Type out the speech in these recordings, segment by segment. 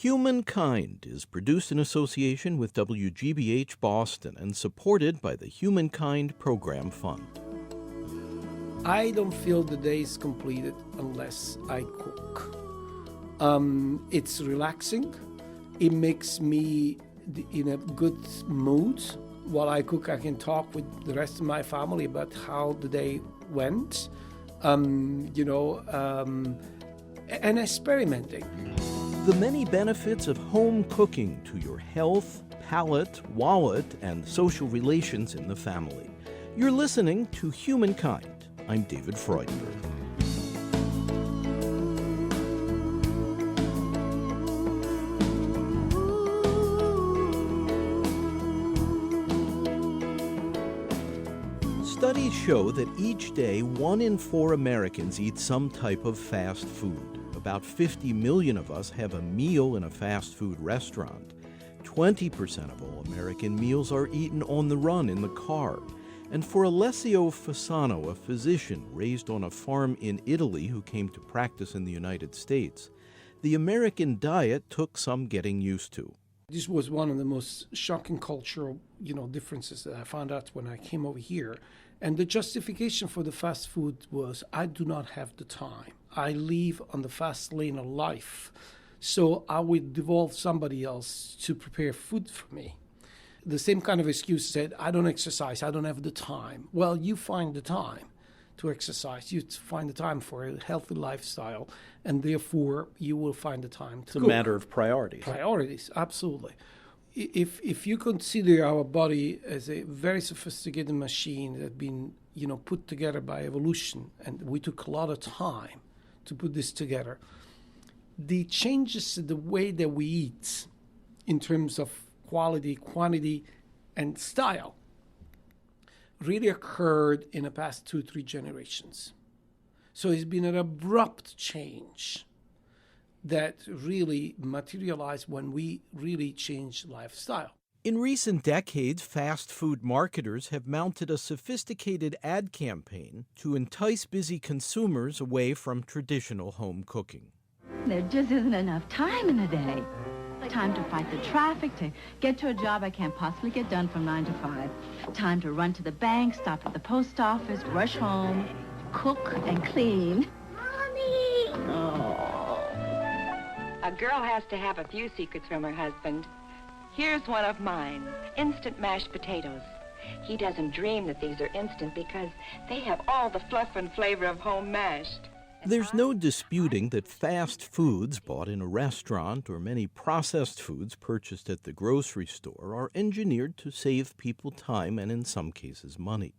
Humankind is produced in association with WGBH Boston and supported by the Humankind Program Fund. I don't feel the day is completed unless I cook. It's relaxing. It makes me in a good mood. While I cook, I can talk with the rest of my family about how the day went, and experimenting. The many benefits of home cooking to your health, palate, wallet, and social relations in the family. You're listening to Humankind. I'm David Freudenberg. Studies show that each day 1 in 4 Americans eat some type of fast food. About 50 million of us have a meal in a fast food restaurant. 20% of all American meals are eaten on the run in the car. And for Alessio Fasano, a physician raised on a farm in Italy who came to practice in the United States, the American diet took some getting used to. This was one of the most shocking cultural, differences that I found out when I came over here. And the justification for the fast food was, I do not have the time. I live on the fast lane of life, so I would devolve somebody else to prepare food for me. The same kind of excuse said, I don't exercise, I don't have the time. Well, you find the time to exercise, you find the time for a healthy lifestyle, and therefore you will find the time to cook. It's a matter of priorities. Priorities, absolutely. If you consider our body as a very sophisticated machine that had been, put together by evolution, and we took a lot of time to put this together, the changes to the way that we eat in terms of quality, quantity, and style really occurred in the past 2-3 generations. So it's been an abrupt change that really materialized when we really changed lifestyle. In recent decades, fast food marketers have mounted a sophisticated ad campaign to entice busy consumers away from traditional home cooking. There just isn't enough time in the day. Time to fight the traffic, to get to a job I can't possibly get done from 9 to 5. Time to run to the bank, stop at the post office, rush home, cook and clean. Mommy! Oh. A girl has to have a few secrets from her husband. Here's one of mine, instant mashed potatoes. He doesn't dream that these are instant because they have all the fluff and flavor of home mashed. There's no disputing that fast foods bought in a restaurant or many processed foods purchased at the grocery store are engineered to save people time and in some cases money.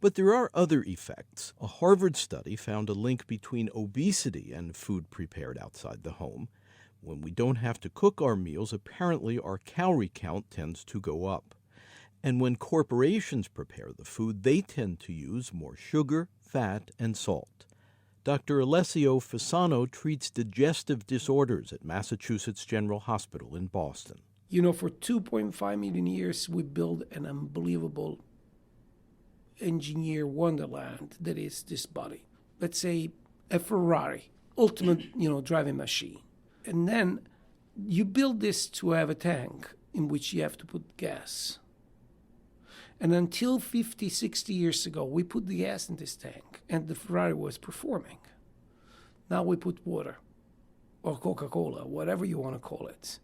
But there are other effects. A Harvard study found a link between obesity and food prepared outside the home. When we don't have to cook our meals, apparently our calorie count tends to go up. And when corporations prepare the food, they tend to use more sugar, fat, and salt. Dr. Alessio Fasano treats digestive disorders at Massachusetts General Hospital in Boston. For 2.5 million years, we built an unbelievable engineer wonderland that is this body. Let's say a Ferrari, ultimate, driving machine. And then you build this to have a tank in which you have to put gas. And until 50, 60 years ago, we put the gas in this tank, and the Ferrari was performing. Now we put water, or Coca-Cola, whatever you want to call it.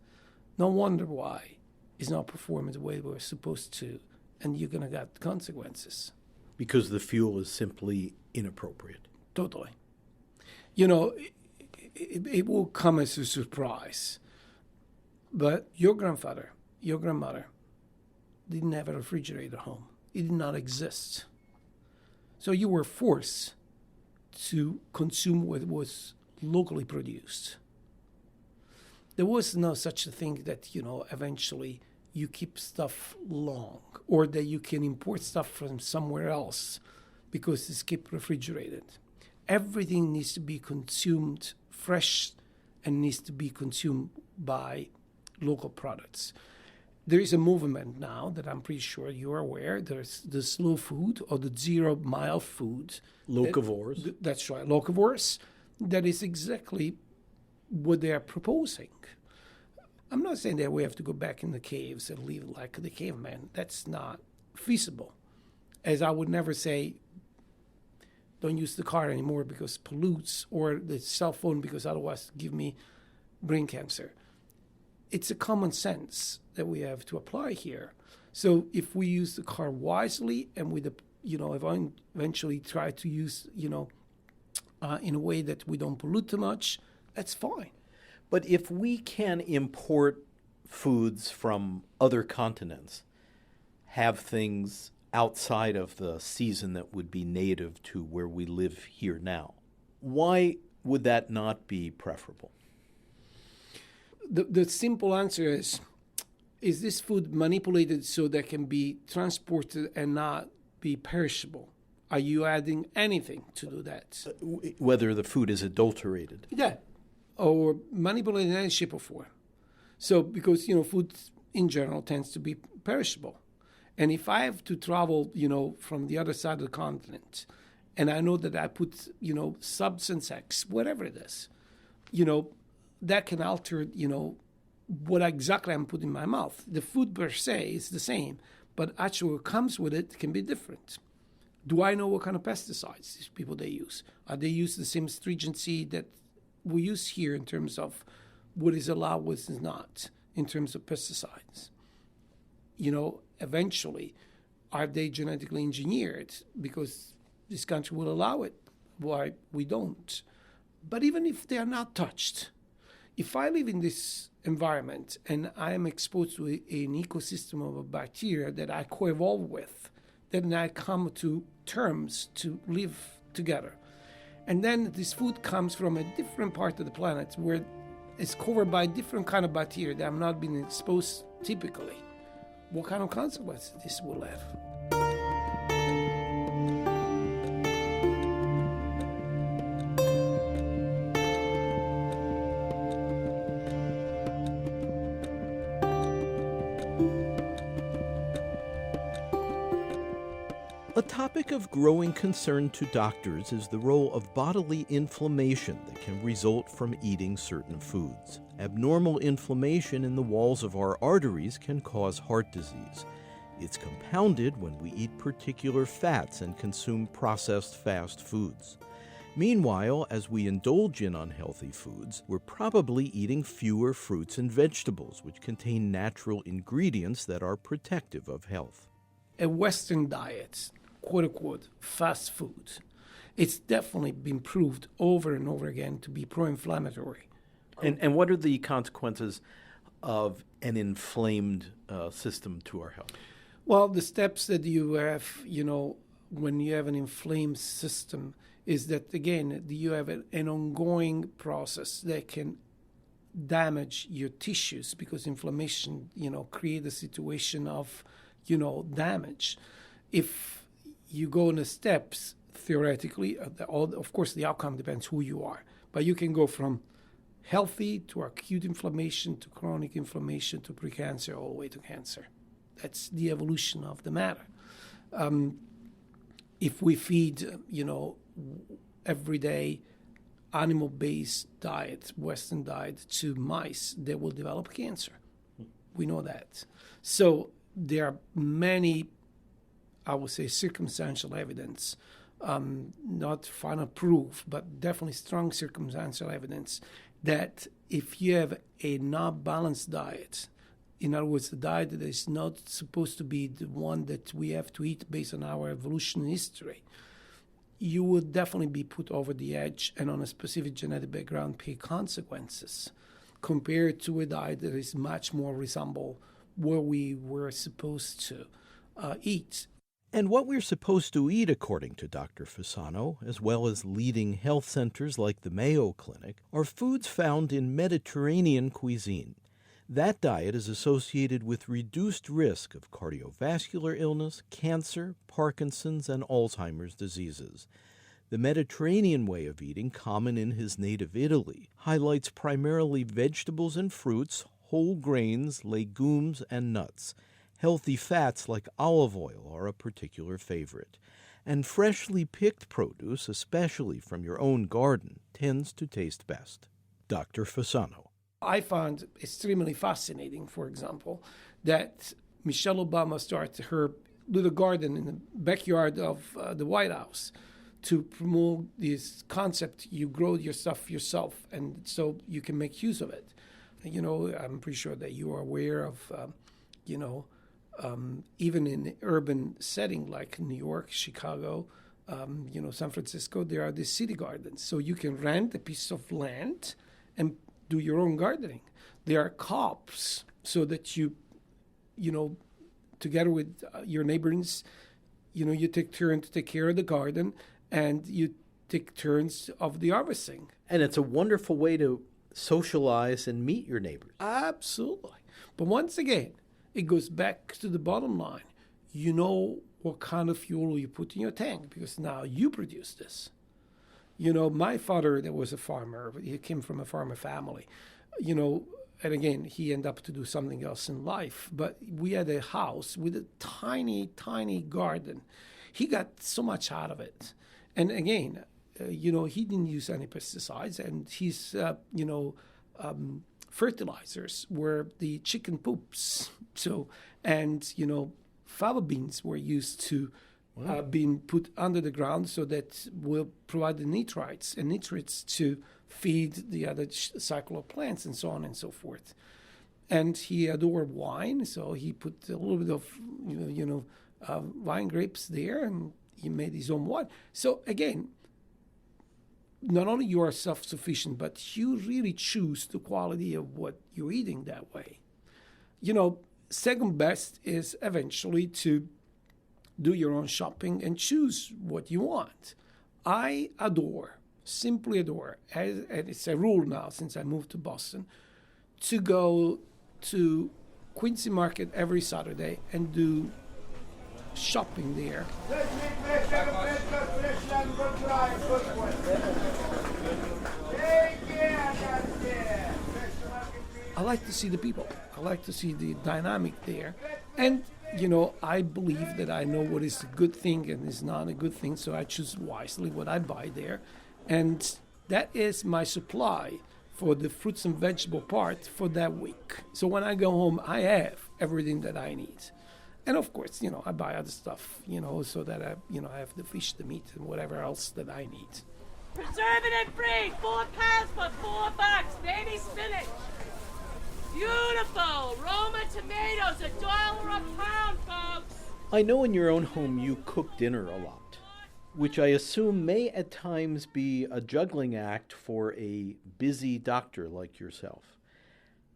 No wonder why it's not performing the way we're supposed to, and you're going to get consequences. Because the fuel is simply inappropriate. Totally. It will come as a surprise. But your grandfather, your grandmother, didn't have a refrigerator at home. It did not exist. So you were forced to consume what was locally produced. There was no such a thing that, eventually you keep stuff long or that you can import stuff from somewhere else because it's kept refrigerated. Everything needs to be consumed fresh and needs to be consumed by local products. There is a movement now that I'm pretty sure you're aware. There's the slow food or the 0-mile food. Locavores. That's right, locavores. That is exactly what they are proposing. I'm not saying that we have to go back in the caves and live like the caveman. That's not feasible. As I would never say, don't use the car anymore because it pollutes, or the cell phone because otherwise give me brain cancer. It's a common sense that we have to apply here. So if we use the car wisely and with eventually try to use, in a way that we don't pollute too much, that's fine. But if we can import foods from other continents, have things outside of the season that would be native to where we live here now, why would that not be preferable? The simple answer is this food manipulated so that it can be transported and not be perishable? Are you adding anything to do that? Whether the food is adulterated. Yeah, or manipulated in any shape or form. So because, food in general tends to be perishable. And if I have to travel, from the other side of the continent, and I know that I put, substance X, whatever it is, that can alter, what exactly I'm putting in my mouth. The food per se is the same, but actually what comes with it can be different. Do I know what kind of pesticides these people they use? Are they use the same stringency that we use here in terms of what is allowed, what is not, in terms of pesticides? Eventually, are they genetically engineered? Because this country will allow it. Why we don't? But even if they are not touched, if I live in this environment and I am exposed to an ecosystem of a bacteria that I co-evolve with, then I come to terms to live together. And then this food comes from a different part of the planet where it's covered by a different kind of bacteria that I'm not being exposed typically. What kind of consequences this will have? A topic of growing concern to doctors is the role of bodily inflammation that can result from eating certain foods. Abnormal inflammation in the walls of our arteries can cause heart disease. It's compounded when we eat particular fats and consume processed fast foods. Meanwhile, as we indulge in unhealthy foods, we're probably eating fewer fruits and vegetables, which contain natural ingredients that are protective of health. A Western diet, quote-unquote, fast food, it's definitely been proved over and over again to be pro-inflammatory. And what are the consequences of an inflamed system to our health? Well, the steps that you have, when you have an inflamed system is that, again, you have an ongoing process that can damage your tissues because inflammation, create a situation of, damage. If you go in the steps, theoretically, of course, the outcome depends who you are, but you can go from healthy to acute inflammation to chronic inflammation to precancer all the way to cancer. That's the evolution of the matter. If we feed, everyday animal-based diet, Western diet to mice, they will develop cancer. We know that. So there are many, I would say, circumstantial evidence, not final proof, but definitely strong circumstantial evidence that if you have a not balanced diet, in other words, a diet that is not supposed to be the one that we have to eat based on our evolution history, you would definitely be put over the edge and on a specific genetic background pay consequences compared to a diet that is much more resemble what we were supposed to eat. And what we're supposed to eat, according to Dr. Fasano, as well as leading health centers like the Mayo Clinic, are foods found in Mediterranean cuisine. That diet is associated with reduced risk of cardiovascular illness, cancer, Parkinson's, and Alzheimer's diseases. The Mediterranean way of eating, common in his native Italy, highlights primarily vegetables and fruits, whole grains, legumes, and nuts. Healthy fats like olive oil are a particular favorite. And freshly picked produce, especially from your own garden, tends to taste best. Dr. Fasano. I found extremely fascinating, for example, that Michelle Obama started her little garden in the backyard of the White House to promote this concept: you grow your stuff yourself, and so you can make use of it. You know, I'm pretty sure that you are aware of, even in an urban setting like New York, Chicago, San Francisco, there are these city gardens. So you can rent a piece of land and do your own gardening. There are co-ops so that you together with your neighbors, you take turns to take care of the garden, and you take turns of the harvesting. And it's a wonderful way to socialize and meet your neighbors. Absolutely. But once again, it goes back to the bottom line. You know what kind of fuel you put in your tank, because now you produce this. My father, that was a farmer, he came from a farmer family, and again, he ended up to do something else in life. But we had a house with a tiny, tiny garden. He got so much out of it. And again, he didn't use any pesticides, and his, fertilizers were the chicken poops. So, and, fava beans were used to being put under the ground so that will provide the nitrates to feed the other cycle of plants, and so on and so forth. And he adored wine, so he put a little bit of wine grapes there, and he made his own wine. So again, not only you are self-sufficient, but you really choose the quality of what you're eating that way. Second best is eventually to do your own shopping and choose what you want. I simply adore, and it's a rule now since I moved to Boston, to go to Quincy Market every Saturday and do shopping there. I like to see the people. I like to see the dynamic there. And, I believe that I know what is a good thing and is not a good thing, so I choose wisely what I buy there. And that is my supply for the fruits and vegetable part for that week. So when I go home, I have everything that I need. And of course, I buy other stuff, so that I have the fish, the meat, and whatever else that I need. Preservative free, 4 pounds for $4, baby spinach. Beautiful Roma tomatoes, $1 a pound, folks. I know in your own home you cook dinner a lot, which I assume may at times be a juggling act for a busy doctor like yourself.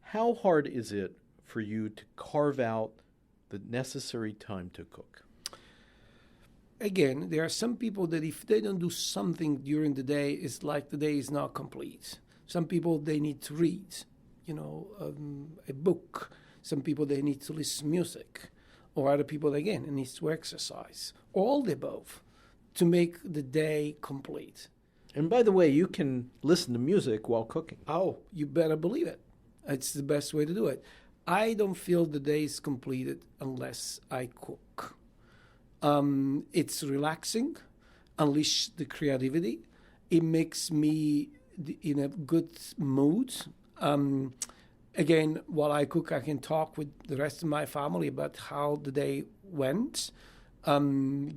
How hard is it for you to carve out the necessary time to cook? Again, there are some people that if they don't do something during the day, it's like the day is not complete. Some people, they need to read, a book. Some people, they need to listen to music. Or other people, again, they need to exercise. All the above to make the day complete. And by the way, you can listen to music while cooking. Oh, you better believe it. It's the best way to do it. I don't feel the day is completed unless I cook. It's relaxing, unleash the creativity. It makes me in a good mood. Again, while I cook, I can talk with the rest of my family about how the day went, and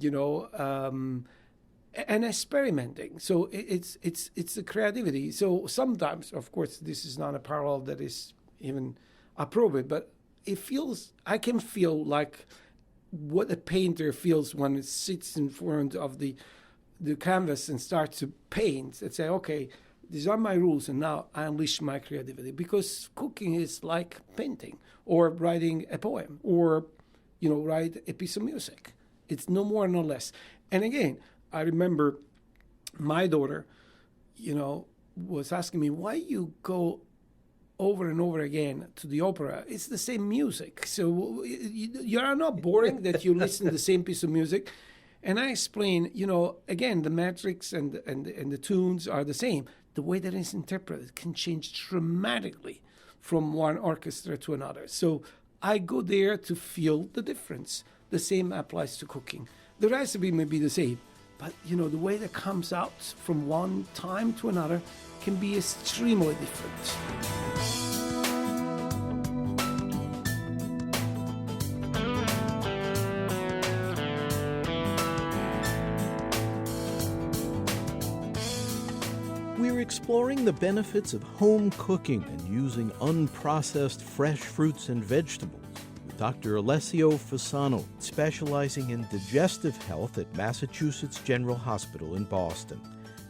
experimenting. So it's the creativity. So sometimes, of course, this is not a parallel that is even appropriate, but I can feel like what a painter feels when it sits in front of the canvas and starts to paint and say, okay, these are my rules, and now I unleash my creativity. Because cooking is like painting or writing a poem or, write a piece of music. It's no more, no less. And again, I remember my daughter, was asking me, why you go over and over again to the opera? It's the same music. So you are not boring that you listen to the same piece of music. And I explain, again, the metrics and the tunes are the same. The way that it's interpreted can change dramatically from one orchestra to another. So I go there to feel the difference. The same applies to cooking. The recipe may be the same, but the way that comes out from one time to another can be extremely different. exploring the benefits of home cooking and using unprocessed fresh fruits and vegetables with Dr. Alessio Fasano, specializing in digestive health at Massachusetts General Hospital in Boston.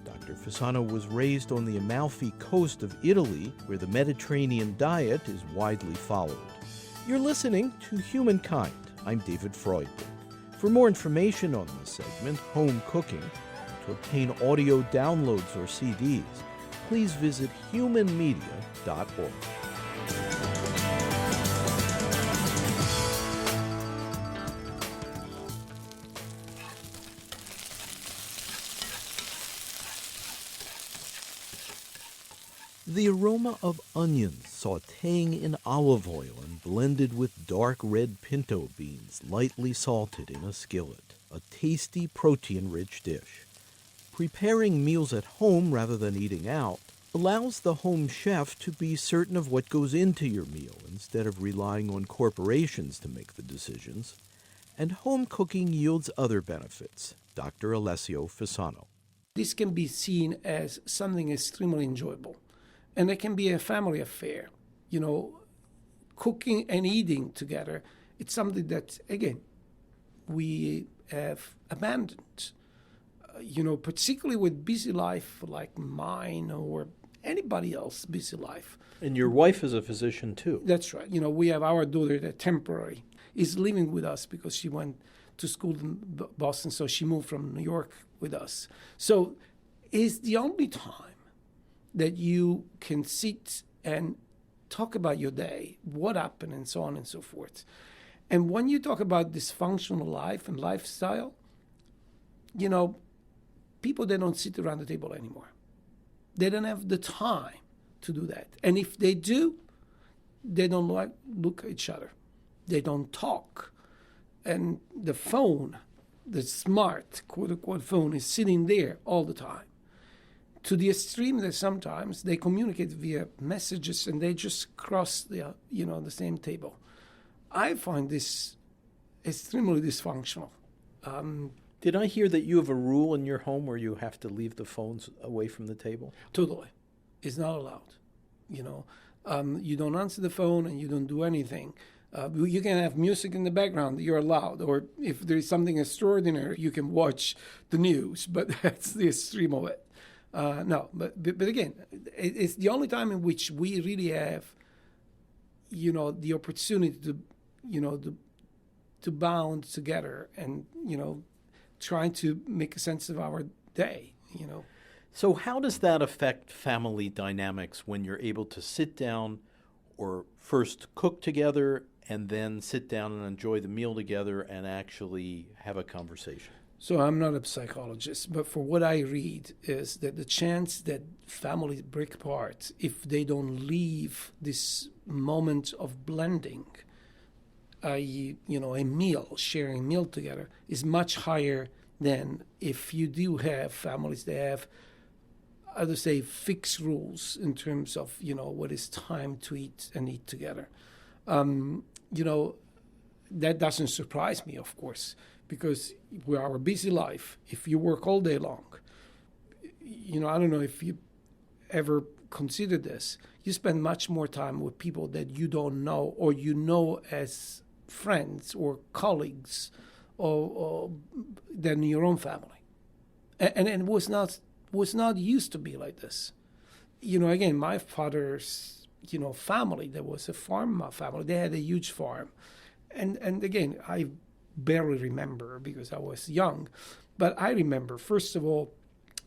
Dr. Fasano was raised on the Amalfi Coast of Italy, where the Mediterranean diet is widely followed. You're listening to Humankind. I'm David Freudberg. For more information on this segment, Home Cooking, to obtain audio downloads or CDs, please visit humanmedia.org. The aroma of onions sautéing in olive oil and blended with dark red pinto beans lightly salted in a skillet, a tasty protein-rich dish. Preparing meals at home rather than eating out allows the home chef to be certain of what goes into your meal instead of relying on corporations to make the decisions. And home cooking yields other benefits. Dr. Alessio Fasano. This can be seen as something extremely enjoyable. And it can be a family affair. You know, cooking and eating together, it's something that, again, we have abandoned. Particularly with busy life like mine or anybody else's busy life. And your wife is a physician too. That's right. We have our daughter that temporarily is living with us because she went to school in Boston, so she moved from New York with us. So it's the only time that you can sit and talk about your day, what happened, and so on and so forth. And when you talk about dysfunctional life and lifestyle, people, they don't sit around the table anymore. They don't have the time to do that. And if they do, they don't look at each other. They don't talk. And the phone, the smart, quote-unquote, phone is sitting there all the time. To the extreme that sometimes they communicate via messages and they just cross the same table. I find this extremely dysfunctional. Did I hear that you have a rule in your home where you have to leave the phones away from the table? Totally. It's not allowed. You don't answer the phone and you don't do anything. You can have music in the background, you're allowed. Or if there's something extraordinary, you can watch the news, but that's the extreme of it. No, but again, it's the only time in which we really have, the opportunity to bound together and, trying to make a sense of our day, So how does that affect family dynamics when you're able to sit down or first cook together and then sit down and enjoy the meal together and actually have a conversation? So I'm not a psychologist, but for what I read is that the chance that families break apart if they don't leave this moment of blending, i.e., a meal, sharing a meal together, is much higher than if you do have families that have, I would say, fixed rules in terms of, what is time to eat and eat together. That doesn't surprise me, of course, because with our busy life, if you work all day long, I don't know if you ever considered this, you spend much more time with people that you don't know or as friends or colleagues or than your own family. And it was not used to be like this. Again, my father's, family, there was a farm family. They had a huge farm. And again, I barely remember because I was young. But I remember, first of all,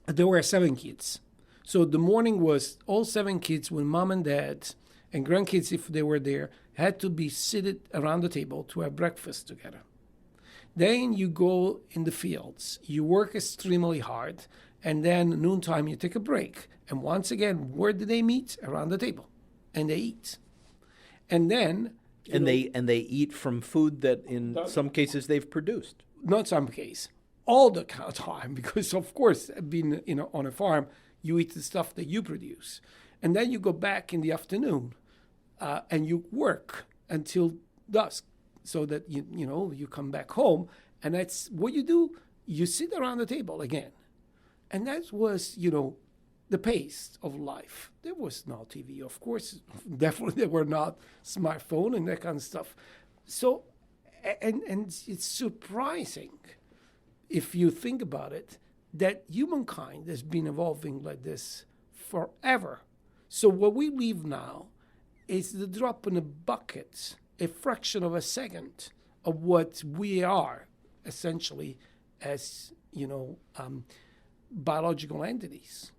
there were 7 kids. So the morning was all 7 kids with mom and dad and grandkids, if they were there, had to be seated around the table to have breakfast together. Then you go in the fields, you work extremely hard, and then noontime you take a break. And once again, where do they meet? Around the table. And they eat. And then... they eat from food that in some cases they've produced. Not some case. All the time, because of course, being on a farm, you eat the stuff that you produce. And then you go back in the afternoon and you work until dusk so that, you come back home. And that's what you do. You sit around the table again. And that was, the pace of life. There was no TV, of course. Definitely there were not smartphone and that kind of stuff. So, and it's surprising, if you think about it, that humankind has been evolving like this forever. So what we live now is the drop in a bucket, a fraction of a second of what we are essentially as, biological entities.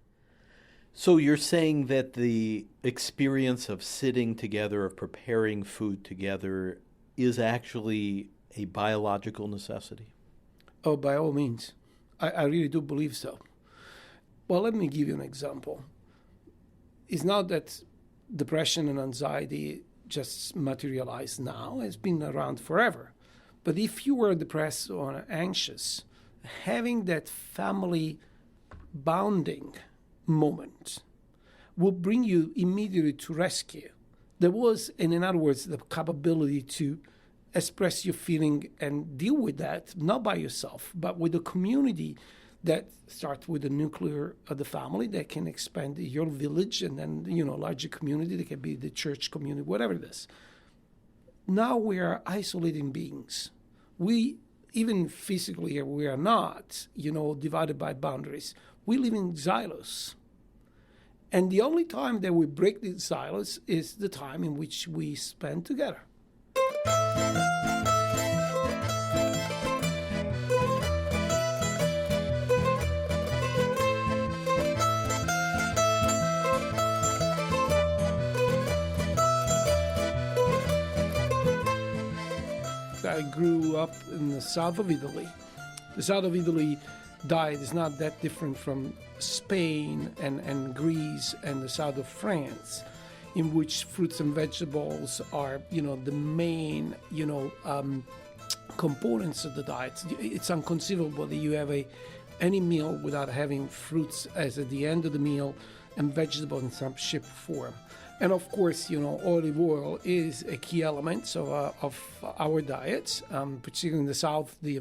So you're saying that the experience of sitting together, of preparing food together, is actually a biological necessity? Oh, by all means. I really do believe so. Well, let me give you an example. It's not that depression and anxiety just materialize now. It's been around forever. But if you were depressed or anxious, having that family bonding moment will bring you immediately to rescue. There was, and in other words, the capability to express your feeling and deal with that, not by yourself, but with a community that starts with the nuclear of the family that can expand your village and then, larger community that can be the church community, whatever it is. Now we are isolating beings. We, even physically, we are not, divided by boundaries. We live in silos. And the only time that we break these silos is the time in which we spend together. I grew up in the south of Italy. The south of Italy diet is not that different from Spain and Greece and the south of France, in which fruits and vegetables are, the main, components of the diet. It's inconceivable that you have any meal without having fruits as at the end of the meal and vegetables in some shape or form. And of course, olive oil is a key element of our diet, particularly in the south. The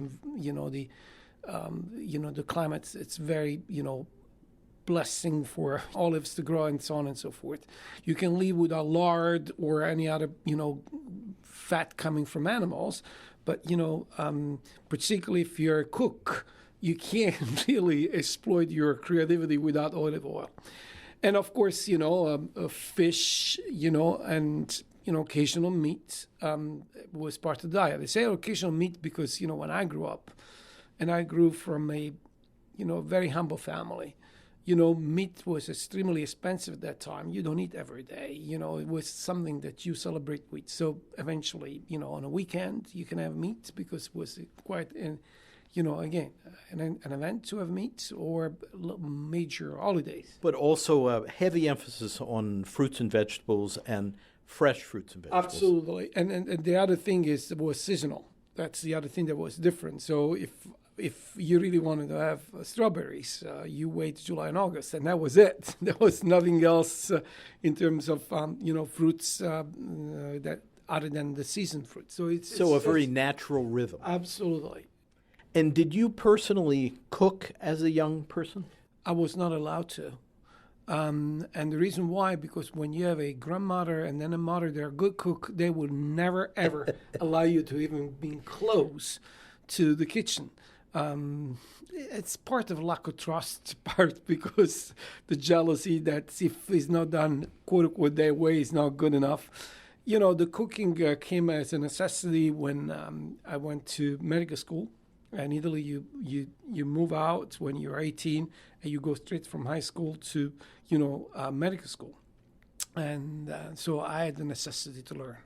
climate, it's very blessing for olives to grow and so on and so forth. You can live without lard or any other fat coming from animals, but particularly if you're a cook, you can't really exploit your creativity without olive oil. And of course, fish, and, occasional meat was part of the diet. I say occasional meat because, when I grew up, and I grew from a, very humble family, meat was extremely expensive at that time. You don't eat every day. It was something that you celebrate with. So eventually, on a weekend, you can have meat because it was quite again, an event to have meat or major holidays. But also a heavy emphasis on fruits and vegetables and fresh fruits and vegetables. Absolutely. And the other thing is it was seasonal. That's the other thing that was different. So if you really wanted to have strawberries, you wait July and August, and that was it. There was nothing else in terms of, fruits that other than the season fruit. So it's a very natural rhythm. Absolutely. And did you personally cook as a young person? I was not allowed to. And the reason why, because when you have a grandmother and then a mother, they're a good cook, they would never, ever allow you to even be close to the kitchen. It's part of lack of trust, part because the jealousy that if it's not done, quote unquote, their way is not good enough. The cooking came as a necessity when I went to medical school. In Italy, you move out when you're 18 and you go straight from high school to, medical school. And so I had the necessity to learn.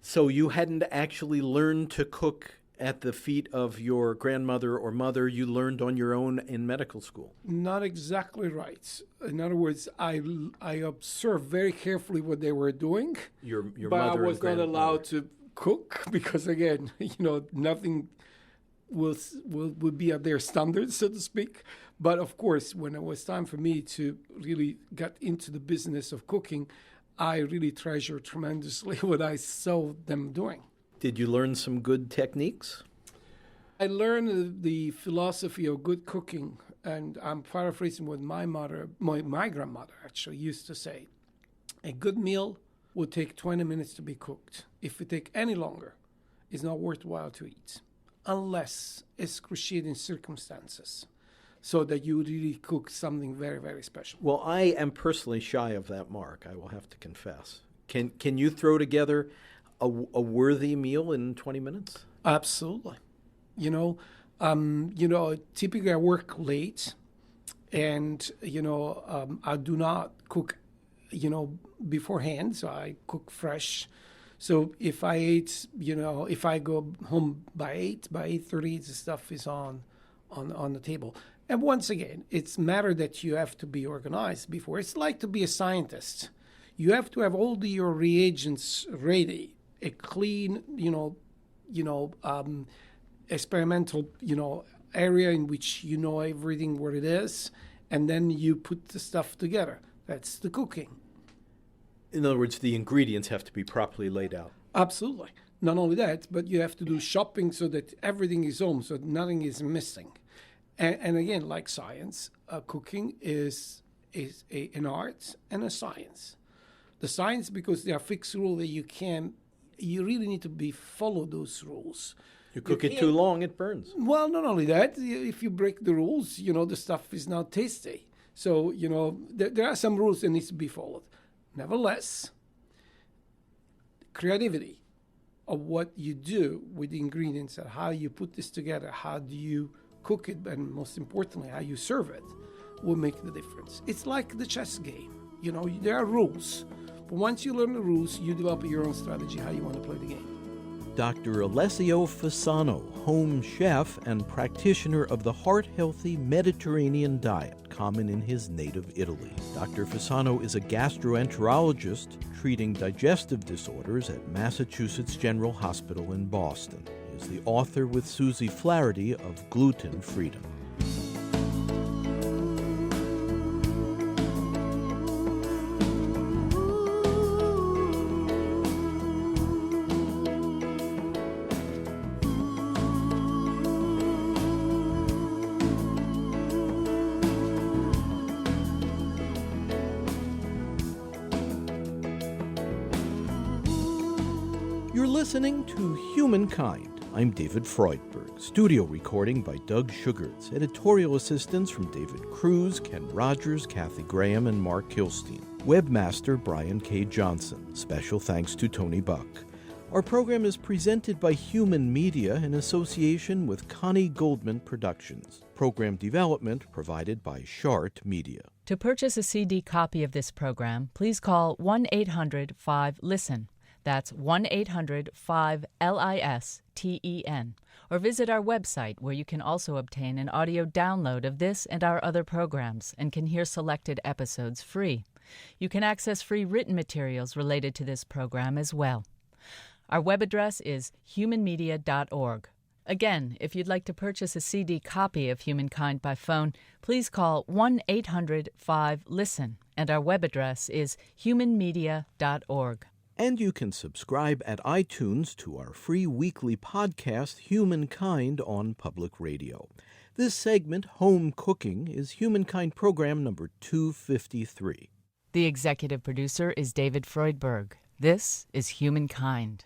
So you hadn't actually learned to cook at the feet of your grandmother or mother. You learned on your own in medical school. Not exactly right. In other words, I observed very carefully what they were doing. Your but mother I was not allowed to cook because, again, nothing would be at their standards, so to speak. But of course, when it was time for me to really get into the business of cooking, I really treasure tremendously what I saw them doing. Did you learn some good techniques? I learned the philosophy of good cooking and I'm paraphrasing what my grandmother actually used to say. A good meal will take 20 minutes to be cooked. If it take any longer, it's not worthwhile to eat, unless excruciating circumstances, so that you really cook something very, very special. Well, I am personally shy of that mark, I will have to confess. Can you throw together a worthy meal in 20 minutes? Absolutely. Typically I work late, and I do not cook, beforehand. So I cook fresh. So if I ate, if I go home by 8:30, the stuff is on the table. And once again, it's a matter that you have to be organized before. It's like to be a scientist. You have to have all your reagents ready, a clean, experimental, area in which you know everything what it is, and then you put the stuff together. That's the cooking. In other words, the ingredients have to be properly laid out. Absolutely. Not only that, but you have to do shopping so that everything is home, so that nothing is missing. And again, like science, cooking is an art and a science. The science, because there are fixed rules that you really need to follow those rules. You cook it too long, it burns. Well, not only that, if you break the rules, the stuff is not tasty. So, there are some rules that need to be followed. Nevertheless, creativity of what you do with the ingredients and how you put this together, how do you cook it, and most importantly, how you serve it, will make the difference. It's like the chess game. There are rules, but once you learn the rules, you develop your own strategy how you want to play the game. Dr. Alessio Fasano, home chef and practitioner of the heart-healthy Mediterranean diet common in his native Italy. Dr. Fasano is a gastroenterologist treating digestive disorders at Massachusetts General Hospital in Boston. He is the author with Susie Flaherty of Gluten Freedom. You're listening to Humankind. I'm David Freudberg. Studio recording by Doug Sugarts. Editorial assistance from David Cruz, Ken Rogers, Kathy Graham, and Mark Kilstein. Webmaster Brian K. Johnson. Special thanks to Tony Buck. Our program is presented by Human Media in association with Connie Goldman Productions. Program development provided by Shart Media. To purchase a CD copy of this program, please call 1-800-5-LISTEN. That's 1-800-5-LISTEN. Or visit our website, where you can also obtain an audio download of this and our other programs and can hear selected episodes free. You can access free written materials related to this program as well. Our web address is humanmedia.org. Again, if you'd like to purchase a CD copy of Humankind by phone, please call 1-800-5-LISTEN, and our web address is humanmedia.org. And you can subscribe at iTunes to our free weekly podcast, Humankind, on public radio. This segment, Home Cooking, is Humankind program number 253. The executive producer is David Freudberg. This is Humankind.